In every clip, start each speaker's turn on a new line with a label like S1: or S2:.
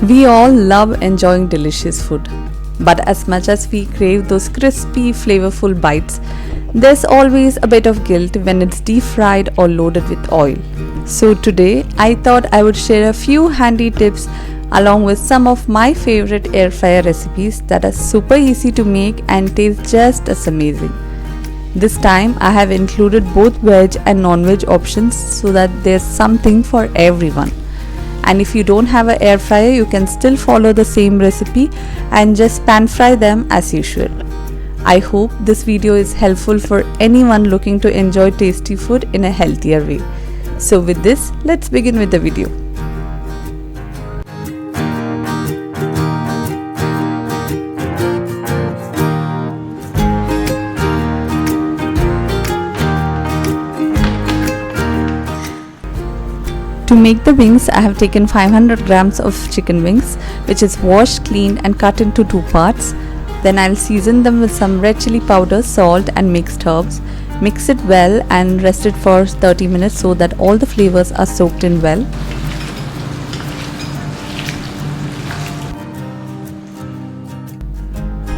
S1: We all love enjoying delicious food, but as much as we crave those crispy, flavorful bites, there's always a bit of guilt when it's deep fried or loaded with oil. So today, I thought I would share a few handy tips along with some of my favorite air fryer recipes that are super easy to make and taste just as amazing. This time, I have included both veg and non-veg options so that there's something for everyone. And if you don't have an air fryer, you can still follow the same recipe and just pan fry them as usual. I hope this video is helpful for anyone looking to enjoy tasty food in a healthier way. So with this, let's begin with the video. To make the wings, I have taken 500 grams of chicken wings, which is washed, cleaned and cut into 2 parts. Then I'll season them with some red chili powder, salt and mixed herbs. Mix it well and rest it for 30 minutes so that all the flavors are soaked in well.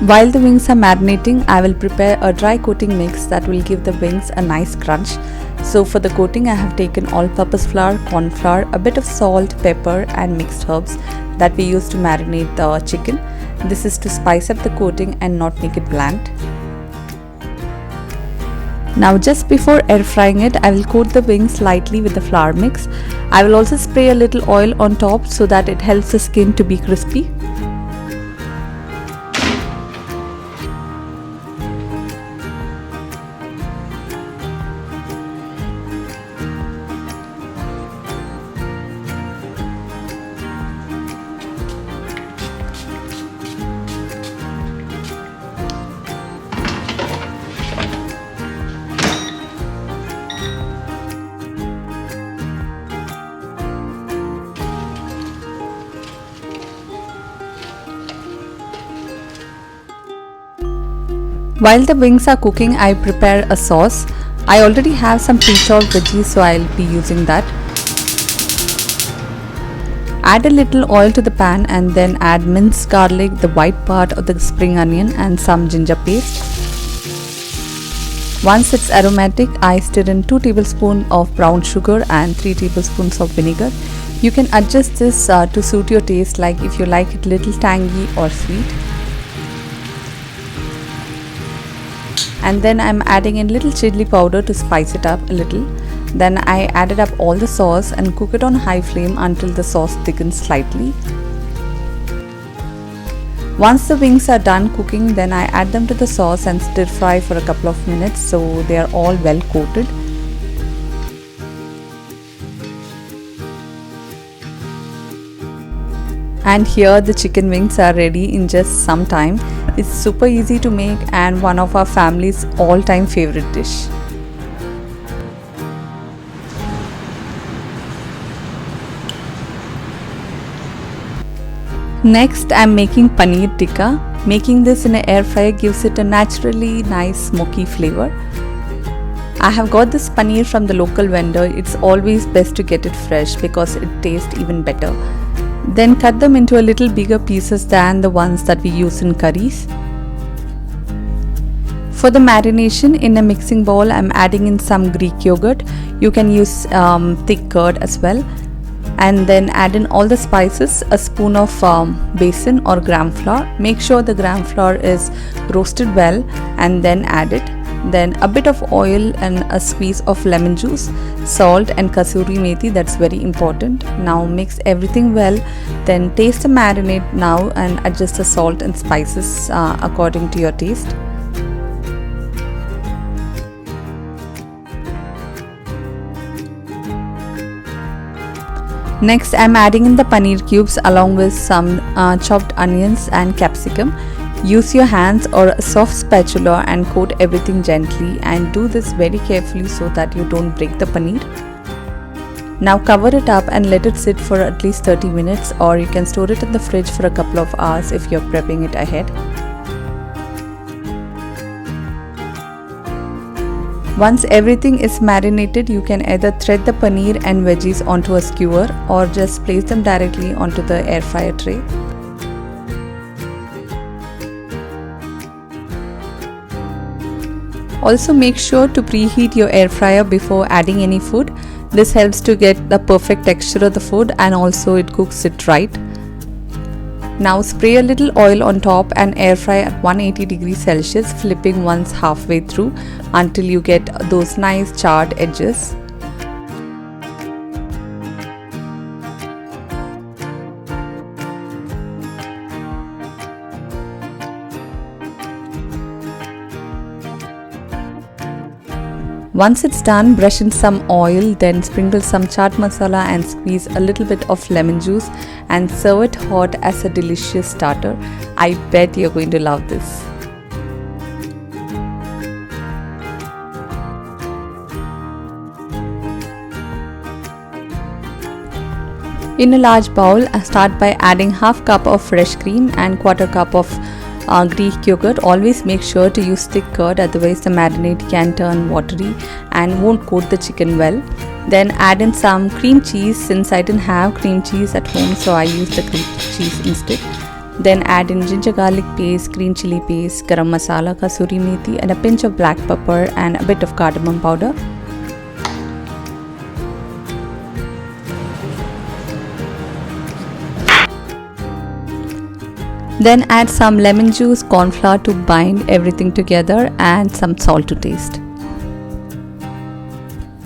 S1: While the wings are marinating, I will prepare a dry coating mix that will give the wings a nice crunch. So for the coating, I have taken all-purpose flour, corn flour, a bit of salt, pepper and mixed herbs that we use to marinate the chicken. This is to spice up the coating and not make it bland. Now just before air frying it, I will coat the wings lightly with the flour mix. I will also spray a little oil on top so that it helps the skin to be crispy. While the wings are cooking, I prepare a sauce. I already have some pre-chopped veggies, so I'll be using that. Add a little oil to the pan and then add minced garlic, the white part of the spring onion and some ginger paste. Once it's aromatic, I stir in 2 tablespoons of brown sugar and 3 tablespoons of vinegar. You can adjust this to suit your taste, like if you like it little tangy or sweet. And then I'm adding in little chili powder to spice it up a little. Then I added up all the sauce and cook it on high flame until the sauce thickens slightly. Once the wings are done cooking, then I add them to the sauce and stir fry for a couple of minutes so they are all well coated. And here the chicken wings are ready in just some time. It's super easy to make and one of our family's all-time favorite dish. Next, I'm making Paneer Tikka. Making this in an air fryer gives it a naturally nice smoky flavor. I have got this paneer from the local vendor. It's always best to get it fresh because it tastes even better. Then cut them into a little bigger pieces than the ones that we use in curries. For the marination, in a mixing bowl, I'm adding in some Greek yogurt. You can use thick curd as well. And then add in all the spices, a spoon of besan or gram flour. Make sure the gram flour is roasted well and then add it. Then a bit of oil and a squeeze of lemon juice, salt and kasuri methi, that's very important. Now mix everything well, then taste the marinade now and adjust the salt and spices according to your taste. Next, I'm adding in the paneer cubes along with some chopped onions and capsicum. Use your hands or a soft spatula and coat everything gently, and do this very carefully so that you don't break the paneer. Now cover it up and let it sit for at least 30 minutes, or you can store it in the fridge for a couple of hours if you're prepping it ahead. Once everything is marinated, you can either thread the paneer and veggies onto a skewer or just place them directly onto the air fryer tray. Also make sure to preheat your air fryer before adding any food. This helps to get the perfect texture of the food and also it cooks it right. Now spray a little oil on top and air fry at 180 degrees Celsius, flipping once halfway through until you get those nice charred edges. Once it's done, brush in some oil, then sprinkle some chaat masala and squeeze a little bit of lemon juice and serve it hot as a delicious starter. I bet you're going to love this. In a large bowl, start by adding half cup of fresh cream and quarter cup of Greek yogurt. Always make sure to use thick curd, otherwise the marinade can turn watery and won't coat the chicken well. Then add in some cream cheese. Since I didn't have cream cheese at home, so I used the cream cheese instead. Then add in ginger garlic paste, green chili paste, garam masala, kasuri methi and a pinch of black pepper and a bit of cardamom powder. Then add some lemon juice, corn flour to bind everything together and some salt to taste.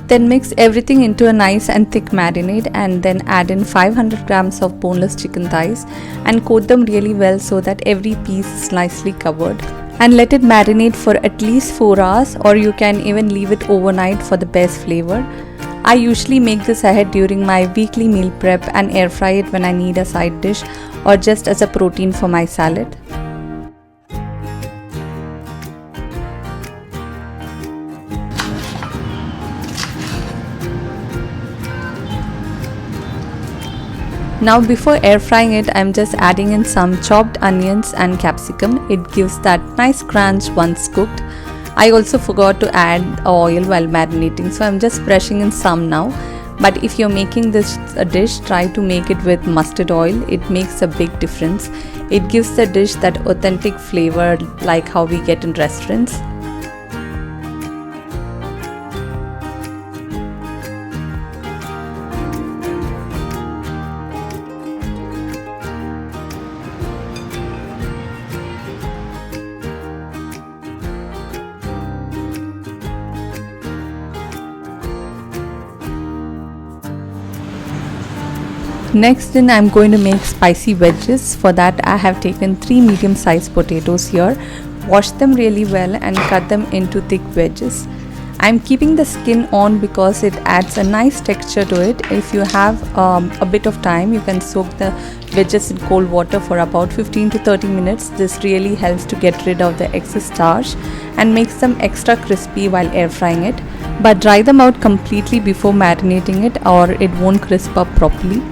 S1: Then mix everything into a nice and thick marinade and then add in 500 grams of boneless chicken thighs and coat them really well so that every piece is nicely covered. And let it marinate for at least 4 hours, or you can even leave it overnight for the best flavor. I usually make this ahead during my weekly meal prep and air fry it when I need a side dish or just as a protein for my salad. Now before air frying it, I'm just adding in some chopped onions and capsicum. It gives that nice crunch once cooked. I also forgot to add oil while marinating, so I'm just brushing in some now. But if you're making this dish, try to make it with mustard oil. It makes a big difference. It gives the dish that authentic flavor like how we get in restaurants. Next then I'm going to make spicy wedges. For that I have taken 3 medium sized potatoes here, washed them really well and cut them into thick wedges. I'm keeping the skin on because it adds a nice texture to it. If you have a bit of time, you can soak the wedges in cold water for about 15 to 30 minutes. This really helps to get rid of the excess starch and makes them extra crispy while air frying it. But dry them out completely before marinating it or it won't crisp up properly.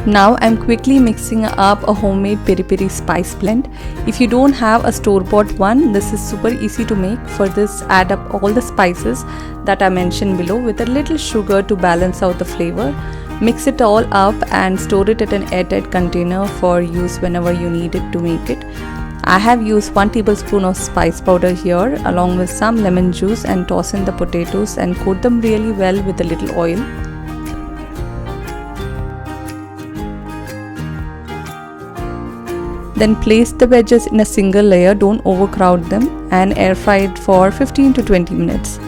S1: Now I'm quickly mixing up a homemade peri-peri spice blend. If you don't have a store-bought one, this is super easy to make. For this, add up all the spices that I mentioned below with a little sugar to balance out the flavor. Mix it all up and store it at an airtight container for use whenever you need it to make it. I have used 1 tablespoon of spice powder here along with some lemon juice and toss in the potatoes and coat them really well with a little oil. Then place the wedges in a single layer, don't overcrowd them, and air fry it for 15 to 20 minutes.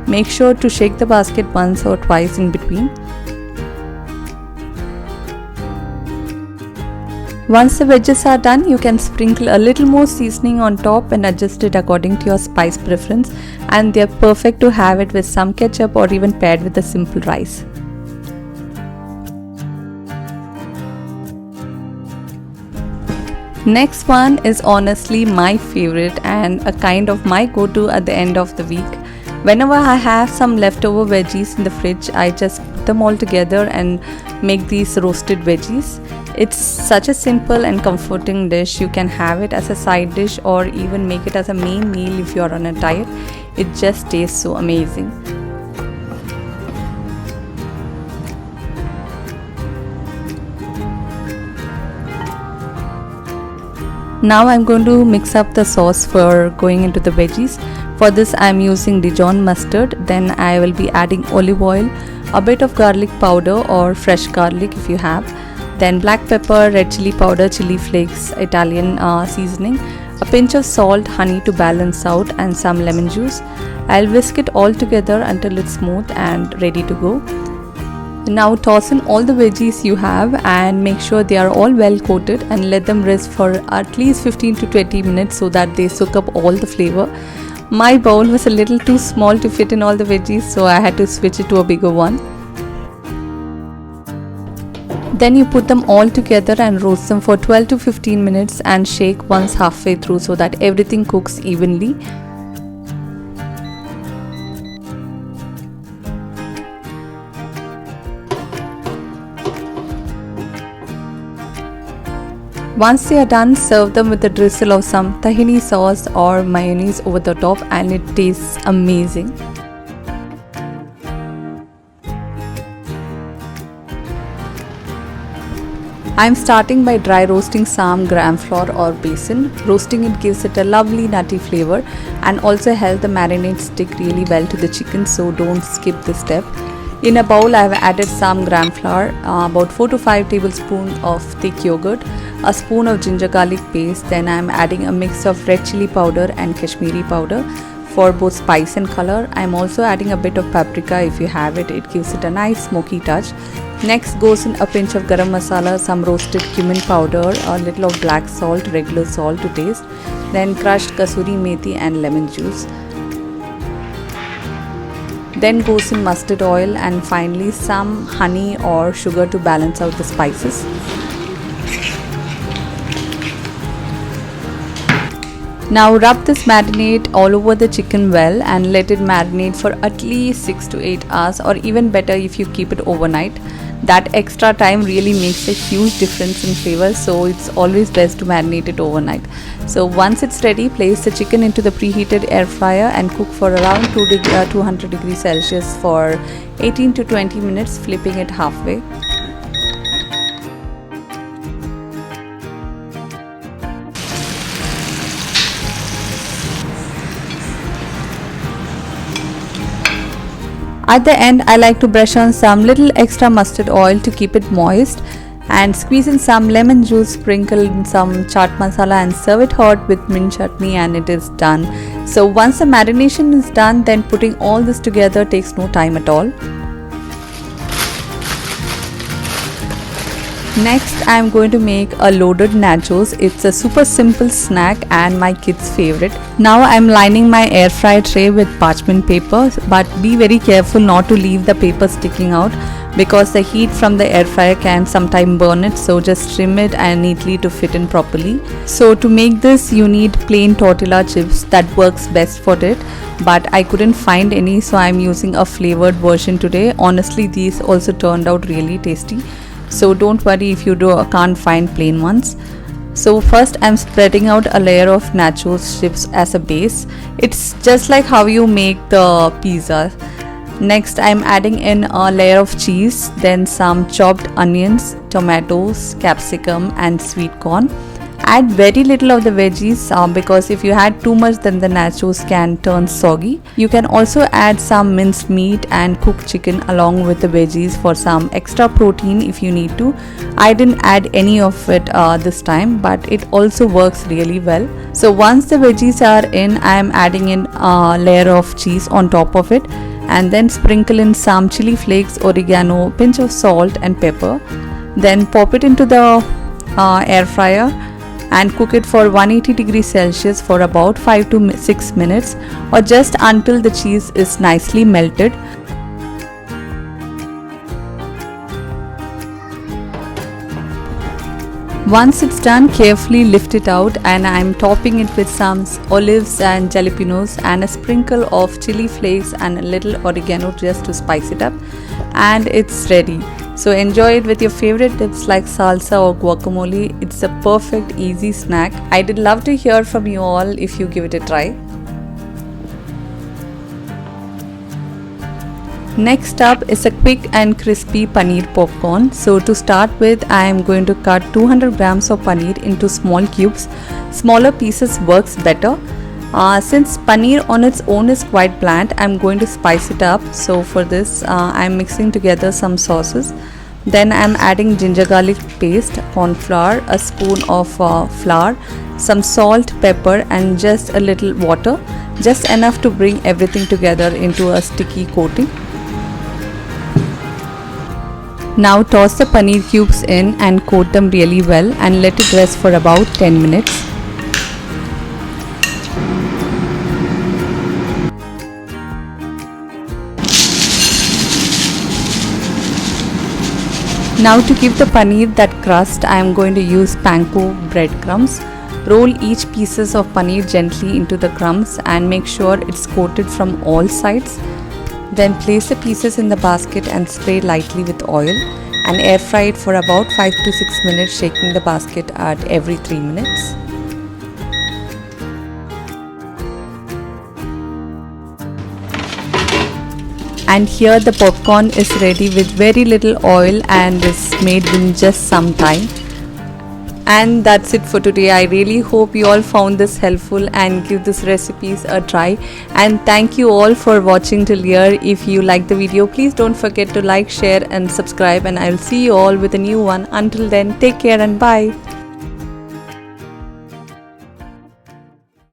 S1: Make sure to shake the basket once or twice in between. Once the wedges are done, you can sprinkle a little more seasoning on top and adjust it according to your spice preference, and they are perfect to have it with some ketchup or even paired with a simple rice. Next one is honestly my favorite and a kind of my go-to at the end of the week. Whenever I have some leftover veggies in the fridge, I just put them all together and make these roasted veggies. It's such a simple and comforting dish. You can have it as a side dish or even make it as a main meal if you're on a diet. It just tastes so amazing. Now I'm going to mix up the sauce for going into the veggies. For this I'm using Dijon mustard, then I will be adding olive oil, a bit of garlic powder or fresh garlic if you have, then black pepper, red chili powder, chili flakes, Italian seasoning, a pinch of salt, honey to balance out, and some lemon juice. I'll whisk it all together until it's smooth and ready to go. Now toss in all the veggies you have and make sure they are all well coated and let them rest for at least 15 to 20 minutes so that they soak up all the flavor. My bowl was a little too small to fit in all the veggies, so I had to switch it to a bigger one. Then you put them all together and roast them for 12 to 15 minutes and shake once halfway through so that everything cooks evenly. Once they are done, serve them with a drizzle of some tahini sauce or mayonnaise over the top, and it tastes amazing. I am starting by dry roasting some gram flour or besan. Roasting it gives it a lovely nutty flavor and also helps the marinade stick really well to the chicken, so don't skip this step. In a bowl, I have added some gram flour, about 4 to 5 tablespoons of thick yogurt, a spoon of ginger garlic paste, then I am adding a mix of red chili powder and Kashmiri powder for both spice and color. I am also adding a bit of paprika if you have it, it gives it a nice smoky touch. Next goes in a pinch of garam masala, some roasted cumin powder, a little of black salt, regular salt to taste, then crushed kasuri methi and lemon juice. Then goes in mustard oil and finally some honey or sugar to balance out the spices. Now rub this marinade all over the chicken well and let it marinate for at least 6 to 8 hours, or even better if you keep it overnight. That extra time really makes a huge difference in flavor, so it's always best to marinate it overnight. So once it's ready, place the chicken into the preheated air fryer and cook for around 200 degrees Celsius for 18 to 20 minutes, flipping it halfway. At the end, I like to brush on some little extra mustard oil to keep it moist, and squeeze in some lemon juice, sprinkle in some chaat masala and serve it hot with mint chutney, and it is done. So once the marination is done, then putting all this together takes no time at all. Next, I am going to make a loaded nachos. It's a super simple snack and my kids' favorite. Now I am lining my air fry tray with parchment paper, but be very careful not to leave the paper sticking out because the heat from the air fryer can sometimes burn it, so just trim it and neatly to fit in properly. So to make this, you need plain tortilla chips. That works best for it, but I couldn't find any, so I am using a flavored version today. Honestly, these also turned out really tasty, so don't worry if you can't find plain ones. So first I'm spreading out a layer of nachos chips as a base. It's just like how you make the pizza. Next I'm adding in a layer of cheese, then some chopped onions, tomatoes, capsicum and sweet corn. Add very little of the veggies because if you add too much, then the nachos can turn soggy. You can also add some minced meat and cooked chicken along with the veggies for some extra protein if you need to. I didn't add any of it this time, but it also works really well. So once the veggies are in, I am adding in a layer of cheese on top of it, and then sprinkle in some chili flakes, oregano, pinch of salt and pepper. Then pop it into the air fryer and cook it for 180 degrees Celsius for about 5 to 6 minutes, or just until the cheese is nicely melted. Once it's done, carefully lift it out, and I'm topping it with some olives and jalapenos and a sprinkle of chili flakes and a little oregano just to spice it up, and it's ready. So enjoy it with your favorite dips like salsa or guacamole. It's a perfect easy snack. I did love to hear from you all if you give it a try. Next up is a quick and crispy paneer popcorn. So to start with, I am going to cut 200 grams of paneer into small cubes. Smaller pieces works better. Since paneer on its own is quite bland, I am going to spice it up. So for this, I am mixing together some sauces. Then I am adding ginger garlic paste, corn flour, a spoon of flour, some salt, pepper and just a little water. Just enough to bring everything together into a sticky coating. Now toss the paneer cubes in and coat them really well and let it rest for about 10 minutes. Now to give the paneer that crust, I am going to use panko breadcrumbs. Roll each pieces of paneer gently into the crumbs and make sure it's coated from all sides. Then place the pieces in the basket and spray lightly with oil and air fry it for about 5 to 6 minutes, shaking the basket at every 3 minutes. And here the popcorn is ready with very little oil and is made in just some time. And that's it for today. I really hope you all found this helpful and give these recipes a try. And thank you all for watching till here. If you like the video, please don't forget to like, share and subscribe, and I'll see you all with a new one. Until then, take care and bye.